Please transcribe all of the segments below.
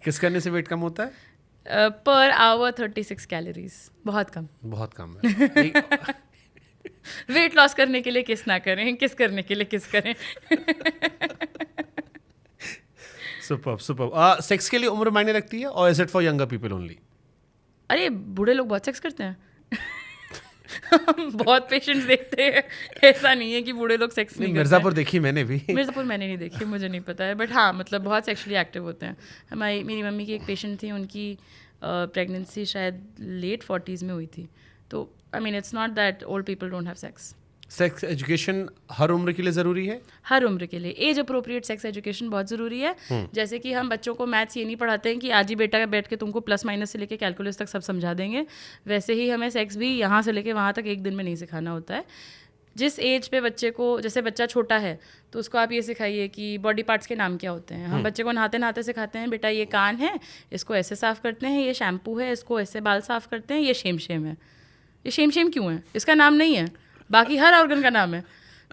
किस करने से वेट कम होता है? पर आवर 36 कैलोरीज, बहुत कम। बहुत कम है। वेट लॉस करने के लिए किस ना करें, किस करने के लिए किस करें। Super super. सेक्स के लिए उम्र मायने रखती है और is it for younger people only? अरे बूढ़े लोग बहुत सेक्स करते हैं। हम बहुत पेशेंट्स देखते हैं, ऐसा नहीं है कि बूढ़े लोग सेक्स नहीं करते। मिर्ज़ापुर देखी मैंने भी। मिर्ज़ापुर मैंने नहीं देखी, मुझे नहीं पता है, बट हाँ मतलब बहुत सेक्सुअली एक्टिव होते हैं। मेरी मम्मी की एक पेशेंट थी, उनकी प्रेगनेंसी शायद लेट 40s में हुई थी। तो I mean it's not that old people don't have sex. Sex education हर उम्र के लिए ज़रूरी है? हर उम्र के लिए एज अप्रोप्रिएट सेक्स एजुकेशन बहुत ज़रूरी है। जैसे कि हम बच्चों को मैथ्स ये नहीं पढ़ाते हैं कि आज ही बेटा बैठ के तुमको प्लस माइनस से लेके कैलकुलस तक सब समझा देंगे, वैसे ही हमें सेक्स भी यहाँ से लेके वहाँ तक एक दिन में नहीं सिखाना होता है। जिस एज पे बच्चे को, जैसे बच्चा छोटा है तो उसको आप ये सिखाइए कि बॉडी पार्ट्स के नाम क्या होते हैं। हम बच्चे को नहाते नहाते सिखाते हैं, बेटा ये कान है, इसको ऐसे साफ़ करते हैं, ये शैम्पू है, इसको ऐसे बाल साफ़ करते हैं, ये शेम शेम है। ये शेम शेम क्यों है? इसका नाम नहीं है, बाकी हर ऑर्गन का नाम है।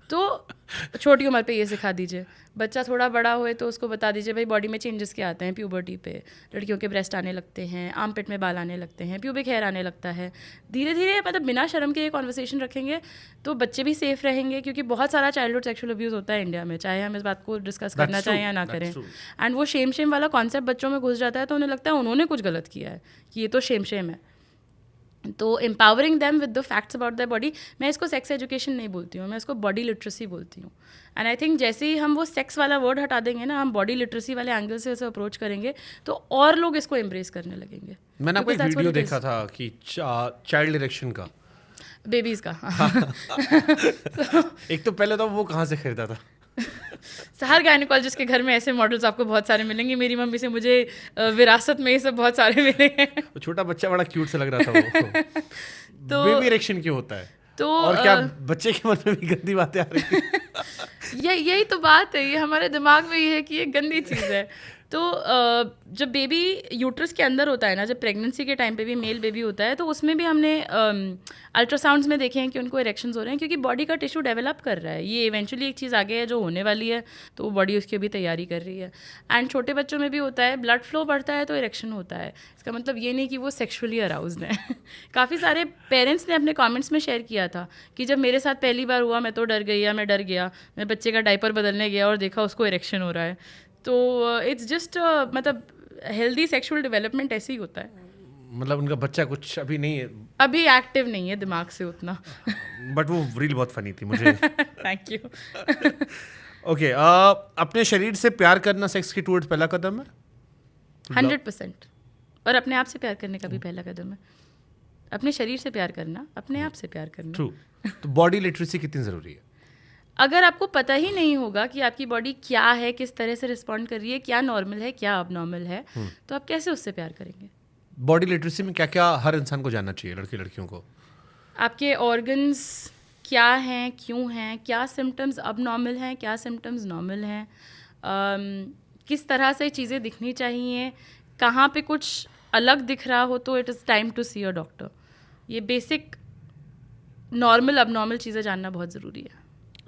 तो छोटी उम्र पे ये सिखा दीजिए। बच्चा थोड़ा बड़ा होए तो उसको बता दीजिए भाई बॉडी में चेंजेस क्या आते हैं प्यूबर्टी पे। लड़कियों के ब्रेस्ट आने लगते हैं, आर्म पिट में बाल आने लगते हैं, प्यूबिक हेयर आने लगता है। धीरे धीरे मतलब बिना शर्म के ये कॉन्वर्सेशन रखेंगे तो बच्चे भी सेफ रहेंगे, क्योंकि बहुत सारा चाइल्डहुड सेक्सुअल अब्यूज़ होता है इंडिया में, चाहे हम इस बात को डिस्कस करना चाहें या ना करें। एंड वो शेम शेम वाला कॉन्सेप्ट बच्चों में घुस जाता है तो उन्हें लगता है उन्होंने कुछ गलत किया है, कि ये तो शेम शेम है। तो empowering them with the facts about the body, मैं इसको सेक्स एजुकेशन नहीं बोलती हूँ, मैं इसको बॉडी लिटरेसी बोलती हूँ। एंड आई थिंक जैसे ही हम वो सेक्स वाला वर्ड हटा देंगे ना, हम बॉडी लिटरेसी वाले एंगल से इसे अप्रोच करेंगे तो और लोग इसको एम्ब्रेस करने लगेंगे। मैंने आपको एक वीडियो देखा था कि चाइल्ड इरेक्शन का, बेबीज़ का। एक तो पहले तो वो कहाँ से खरीदा था? हर गायनेकोलॉजिस्ट के घर में ऐसे मॉडल्स आपको बहुत सारे मिलेंगे। मेरी मम्मी से मुझे विरासत में ये सब बहुत सारे मिले हैं। छोटा बच्चा बड़ा क्यूट सा लग रहा था वो। तो बेबी इरेक्शन क्यों होता है? तो और क्या बच्चे के मन में भी गंदी बातें आ रही थी? यही तो बात है, ये हमारे दिमाग में ये है कि ये गंदी चीज़ है। तो जब बेबी यूट्रस के अंदर होता है ना, जब प्रेगनेंसी के टाइम पे भी मेल बेबी होता है, तो उसमें भी हमने अल्ट्रासाउंड्स में देखे हैं कि उनको इरेक्शंस हो रहे हैं, क्योंकि बॉडी का टिश्यू डेवलप कर रहा है। ये इवेंचुअली एक चीज़ आगे है जो होने वाली है, तो बॉडी उसकी भी तैयारी कर रही है। एंड छोटे बच्चों में भी होता है, ब्लड फ्लो बढ़ता है तो इरेक्शन होता है। इसका मतलब ये नहीं कि वो सेक्शुअली अराउज्ड हैं। काफ़ी सारे पेरेंट्स ने अपने कमेंट्स में शेयर किया था कि जब मेरे साथ पहली बार हुआ मैं तो डर गई, या मैं डर गया, मैं बच्चे का डायपर बदलने गया और देखा उसको इरेक्शन हो रहा है। तो इट्स जस्ट मतलब हेल्दी सेक्सुअल डेवलपमेंट ऐसे ही होता है। मतलब उनका बच्चा कुछ अभी नहीं है, अभी एक्टिव नहीं है दिमाग से उतना। बट वो रील बहुत फनी थी मुझे। Thank you. ओके, अपने शरीर से प्यार करना सेक्स की टूवर्ड्स पहला कदम है? 100%। और अपने आप से प्यार करने का भी पहला कदम है। अपने शरीर से प्यार करना, अपने आप से प्यार करना। ट्रू। तो बॉडी लिटरेसी कितनी ज़रूरी है? अगर आपको पता ही नहीं होगा कि आपकी बॉडी क्या है, किस तरह से रिस्पॉन्ड कर रही है, क्या नॉर्मल है, क्या अबनॉर्मल है, तो आप कैसे उससे प्यार करेंगे? बॉडी लिटरेसी में क्या क्या हर इंसान को जानना चाहिए, लड़के लड़कियों को? आपके ऑर्गन्स क्या हैं, क्यों हैं, क्या सिम्टम्स अबनॉर्मल हैं, क्या सिम्टम्स नॉर्मल हैं, किस तरह से चीज़ें दिखनी चाहिए, कहाँ पे कुछ अलग दिख रहा हो तो it is time to see a doctor. ये बेसिक नॉर्मल अबनॉर्मल चीज़ें जानना बहुत ज़रूरी है।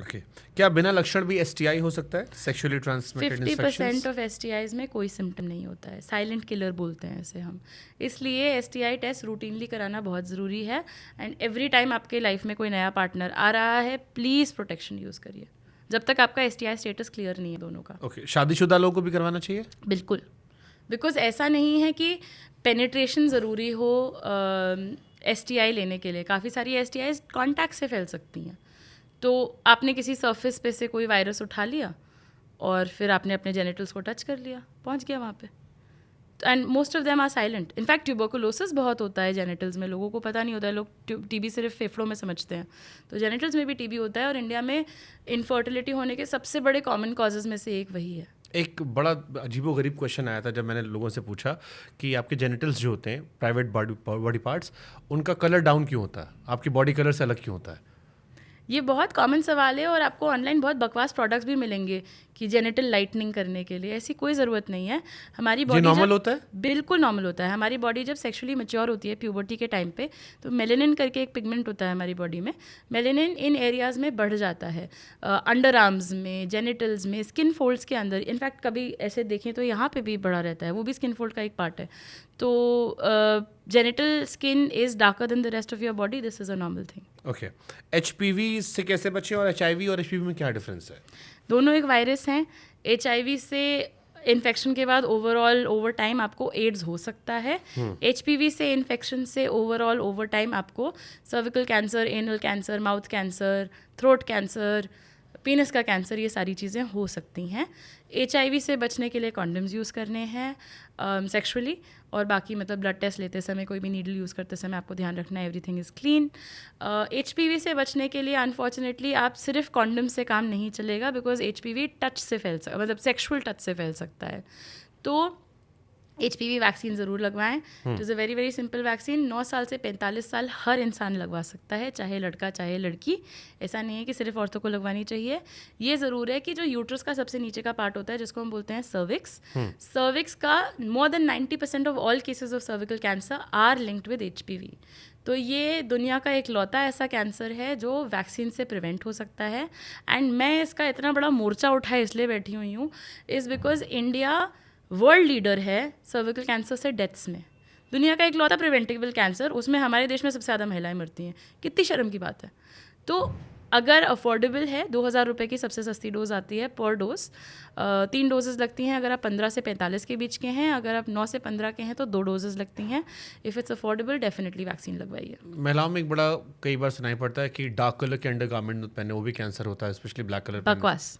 ओके, क्या बिना लक्षण भी STI हो सकता है, sexually transmitted infections? 50% of STIs में कोई सिम्टम नहीं होता है, साइलेंट किलर बोलते हैं इसे हम। इसलिए STI टेस्ट रूटीनली कराना बहुत ज़रूरी है। एंड एवरी टाइम आपके लाइफ में कोई नया पार्टनर आ रहा है, प्लीज़ प्रोटेक्शन यूज़ करिए जब तक आपका STI स्टेटस क्लियर नहीं है दोनों का। ओके, शादीशुदा लोगों को भी करवाना चाहिए? बिल्कुल, बिकॉज ऐसा नहीं है कि पेनिट्रेशन ज़रूरी हो STI लेने के लिए। काफ़ी सारी STIs कॉन्टैक्ट से फैल सकती हैं। तो आपने किसी सरफेस पे से कोई वायरस उठा लिया और फिर आपने अपने जेनिटल्स को टच कर लिया, पहुंच गया वहाँ पे। And most of them are silent. In fact tuberculosis बहुत होता है जेनिटल्स में, लोगों को पता नहीं होता है। लोग TB सिर्फ फेफड़ों में समझते हैं, तो जेनिटल्स में भी TB होता है। और इंडिया में इनफर्टिलिटी होने के सबसे बड़े कॉमन कॉजेज़ में से एक वही है। एक बड़ा अजीबोगरीब क्वेश्चन आया था जब मैंने लोगों से पूछा कि आपके जेनिटल्स जो होते हैं, प्राइवेट बॉडी पार्ट्स, उनका कलर डाउन क्यों होता है, आपकी बॉडी कलर से अलग क्यों होता है? ये बहुत कॉमन सवाल है और आपको ऑनलाइन बहुत बकवास प्रोडक्ट्स भी मिलेंगे कि जेनिटल लाइटनिंग करने के लिए। ऐसी कोई ज़रूरत नहीं है। हमारी बॉडी नॉर्मल होता है, बिल्कुल नॉर्मल होता है। हमारी बॉडी जब सेक्सुअली मैच्योर होती है प्यूबर्टी के टाइम पे, तो मेलेनिन करके एक पिगमेंट होता है हमारी बॉडी में। मेलेनिन इन एरियाज़ में बढ़ जाता है, अंडर आर्म्स में, जेनिटल्स में, स्किन फोल्ड्स के अंदर। इनफैक्ट कभी ऐसे देखें तो यहाँ पे भी बढ़ा रहता है, वो भी स्किन फोल्ड का एक पार्ट है। तो genital skin is darker then the rest of your body, this is a normal thing. Okay. HPV से कैसे बचें और HIV और HPV में क्या डिफरेंस है? दोनों एक वायरस हैं। HIV से इन्फेक्शन के बाद ओवरऑल ओवर टाइम आपको एड्स हो सकता है। HPV से इन्फेक्शन से ओवरऑल ओवर टाइम आपको cervical cancer, anal cancer, mouth cancer, throat cancer, पीनस का कैंसर, ये सारी चीज़ें हो सकती हैं। HIV से बचने के लिए कॉन्डम्स यूज़ करने हैं सेक्सुअली, और बाकी मतलब ब्लड टेस्ट लेते समय, कोई भी नीडल यूज़ करते समय आपको ध्यान रखना है एवरीथिंग इज़ क्लीन। HPV से बचने के लिए अनफॉर्चुनेटली आप सिर्फ कॉन्डम से काम नहीं चलेगा, बिकॉज HPV टच से फैल सकता, मतलब सेक्सुअल टच से फैल सकता है। तो HPV वैक्सीन ज़रूर लगवाएं। It is a very very simple vaccine. 9 साल से 45 साल हर इंसान लगवा सकता है, चाहे लड़का चाहे लड़की। ऐसा नहीं है कि सिर्फ औरतों को लगवानी चाहिए। ये ज़रूर है कि जो यूट्रस का सबसे नीचे का पार्ट होता है, जिसको हम बोलते हैं सर्विक्स, सर्विक्स का more than 90% of all cases of cervical cancer are linked with HPV। तो ये दुनिया का एक लौता ऐसा कैंसर है जो वैक्सीन से प्रिवेंट हो सकता है। एंड मैं इसका इतना बड़ा मोर्चा उठाए इसलिए बैठी हुई हूँ, is because India world leader है सर्विकल कैंसर से डेथ्स में। दुनिया का एक लौता प्रिवेंटेबल कैंसर, उसमें हमारे देश में सबसे ज़्यादा महिलाएं मरती हैं। कितनी शर्म की बात है। तो अगर अफोर्डेबल है, 2000 रुपये की सबसे सस्ती डोज आती है पर डोज। 3 डोजेज़ लगती हैं अगर आप 15 से 45 के बीच के हैं। अगर आप 9 से 15 के हैं तो 2 डोजेज़ लगती हैं। If it's affordable definitely vaccine लगवाइए। महिलाओं में एक बड़ा कई बार सुनाई पड़ता है कि डार्क कलर के अंडर गारमेंट पहने वो भी कैंसर होता है, स्पेशली ब्लैक कलर। बकवास,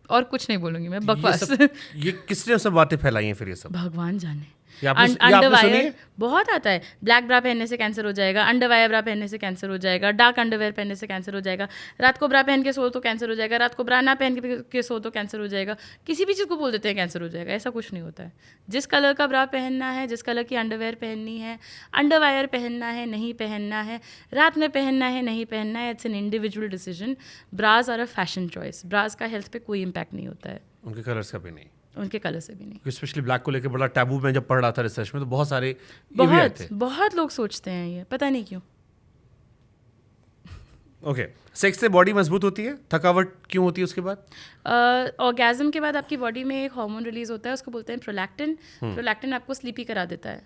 और कुछ नहीं बोलूँगी मैं, बकवास। ये किसने सब बातें फैलाई हैं फिर ये सब? भगवान जाने। अंडरवायर बहुत आता है। ब्लैक ब्रा पहनने से कैंसर हो जाएगा, अंडरवायर ब्रा पहनने से कैंसर हो जाएगा, डार्क अंडरवेयर पहनने से कैंसर हो जाएगा, रात को ब्रा पहन के सो तो कैंसर हो जाएगा, रात को ब्रा ना पहन के सो तो कैंसर हो जाएगा। किसी भी चीज़ को बोल देते हैं कैंसर हो जाएगा, ऐसा कुछ नहीं होता है। जिस कलर का ब्रा पहनना है, जिस कलर की अंडरवेयर पहननी है, अंडरवायर पहनना है नहीं पहनना है, रात में पहनना है नहीं पहनना है, it's an individual decision. Bras are a fashion choice. Bras का हेल्थ पे कोई इम्पैक्ट नहीं होता है, उनके कलर्स का भी नहीं, उनके कलर से भी नहीं। स्पेशली ब्लैक को लेकर बड़ा टैबू में जब पढ़ रहा था रिसर्च में, तो बहुत सारे ये भी आए थे। बहुत लोग सोचते हैं ये, पता नहीं क्यों। ओके, सेक्स से बॉडी मजबूत होती है, थकावट क्यों होती है उसके बाद? ऑर्गेज़म के बाद आपकी बॉडी में एक हार्मोन रिलीज होता है, उसको बोलते हैं प्रोलैक्टिन। प्रोलैक्टिन आपको स्लीपी करा देता है।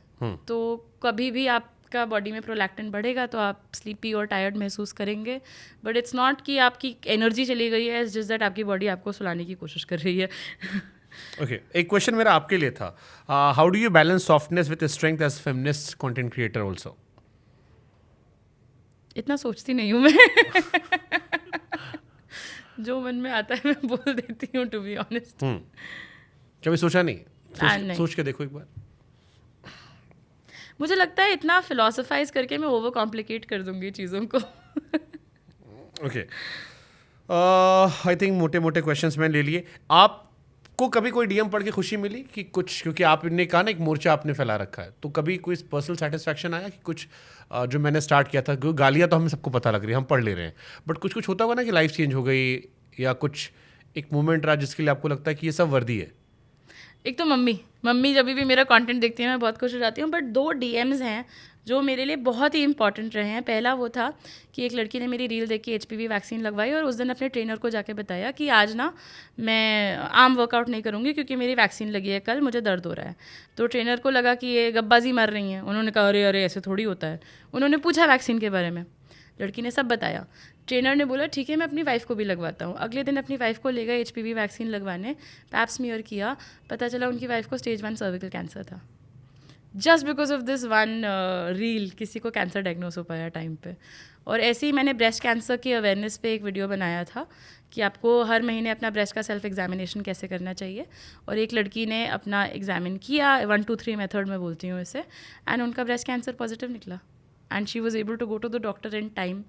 तो कभी भी आपका बॉडी में प्रोलैक्टिन बढ़ेगा तो आप स्लीपी और टायर्ड महसूस करेंगे। बट इट्स नॉट कि आपकी एनर्जी चली गई है, जस्ट दैट आपकी बॉडी आपको सुलाने की कोशिश कर रही है। ओके, एक क्वेश्चन मेरा आपके लिए था, how do you balance softness with strength as feminist content creator also? इतना सोचती नहीं हूँ मैं। जो मन में आता है मैं बोल देती हूँ, टू बी ऑनेस्ट। कभी सोचा नहीं? नहीं। सोच के देखो एक बार। मुझे लगता है इतना फिलोसफाइज करके मैं ओवर कॉम्प्लिकेट कर दूंगी चीज़ों को। ओके, आई थिंक मोटे मोटे क्वेश्चंस मैंने ले लिए। आपको कभी कोई डीएम पढ़ के खुशी मिली कि कुछ, क्योंकि आपने कहा ना एक मोर्चा आपने फैला रखा है, तो कभी कोई पर्सनल सेटिस्फैक्शन आया कि कुछ जो मैंने स्टार्ट किया था, गालियाँ तो हमें सबको पता लग रही है, हम पढ़ ले रहे हैं, बट कुछ कुछ होता होगा ना कि लाइफ चेंज हो गई, या कुछ एक मोमेंट रहा जिसके लिए आपको लगता है कि ये सब वर्दी है? एक तो मम्मी जब भी मेरा कंटेंट देखती है मैं बहुत खुश हो जाती हूँ। बट 2 DMs हैं जो मेरे लिए बहुत ही इंपॉर्टेंट रहे हैं। पहला वो था कि एक लड़की ने मेरी रील देख के HPV वैक्सीन लगवाई और उस दिन अपने ट्रेनर को जाके बताया कि आज ना मैं आर्म वर्कआउट नहीं करूँगी क्योंकि मेरी वैक्सीन लगी है, कल मुझे दर्द हो रहा है। तो ट्रेनर को लगा कि ये गब्बाजी मार रही हैं। उन्होंने कहा अरे अरे ऐसे थोड़ी होता है। उन्होंने पूछा वैक्सीन के बारे में, लड़की ने सब बताया। ट्रेनर ने बोला ठीक है मैं अपनी वाइफ को भी लगवाता हूँ। अगले दिन अपनी वाइफ को ले गए HPV वैक्सीन लगवाने, पैप स्मीयर किया, पता चला उनकी वाइफ को स्टेज 1 सर्विकल कैंसर था। Just because of this one reel किसी को कैंसर डायग्नोस हो पाया टाइम पे। और ऐसे ही मैंने ब्रेस्ट कैंसर की अवेयरनेस पे एक वीडियो बनाया था कि आपको हर महीने अपना ब्रेस्ट का सेल्फ एग्जामिनेशन कैसे करना चाहिए। और एक लड़की ने अपना एग्जामिन किया, 1 2 3 मेथड में बोलती हूँ इसे, एंड उनका ब्रेस्ट कैंसर पॉजिटिव निकला and she was able to go to the doctor in time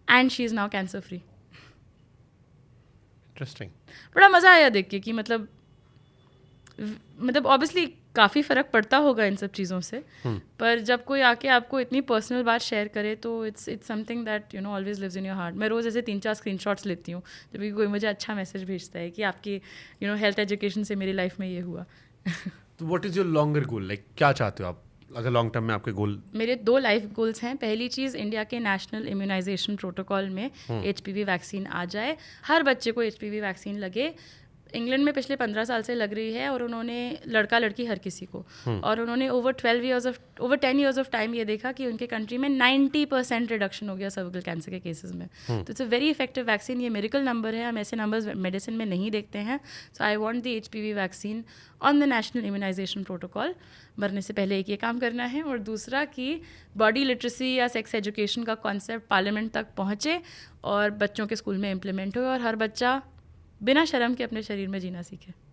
and she is now cancer free. Interesting. बड़ा मज़ा आया देख के कि मतलब ऑब्वियसली काफ़ी फ़र्क पड़ता होगा इन सब चीज़ों से, पर जब कोई आके आपको इतनी पर्सनल बात शेयर करे तो it's something that you know always lives in your heart. मैं रोज़ ऐसे 3-4 स्क्रीनशॉट्स लेती हूँ जब भी कोई मुझे अच्छा मैसेज भेजता है कि आपकी यू नो हेल्थ एजुकेशन से मेरी लाइफ में ये हुआ. तो what is your longer goal, like क्या चाहते हो आप अगर लॉन्ग टर्म में आपके गोल? मेरे 2 लाइफ गोल्स हैं. पहली चीज़, इंडिया के नेशनल इम्यूनाइजेशन प्रोटोकॉल में HPV वैक्सीन आ जाए, हर बच्चे को HPV वैक्सीन लगे. इंग्लैंड में पिछले 15 साल से लग रही है और उन्होंने लड़का लड़की हर किसी को, और उन्होंने ओवर 10 ईयर्स ऑफ टाइम ये देखा कि उनके कंट्री में 90% रिडक्शन हो गया सर्विकल कैंसर के केसेस में. तो it's a very effective vaccine. ये मिरेकल नंबर है, हम ऐसे नंबर्स मेडिसिन में नहीं देखते हैं. So I want the HPV vaccine on the national immunization protocol. मरने से पहले एक ये काम करना है, और दूसरा कि बॉडी लिटरेसी या सेक्स एजुकेशन का कॉन्सेप्ट पार्लियामेंट तक पहुँचे और बच्चों के स्कूल में इम्प्लीमेंट हो और हर बच्चा बिना शर्म के अपने शरीर में जीना सीखे.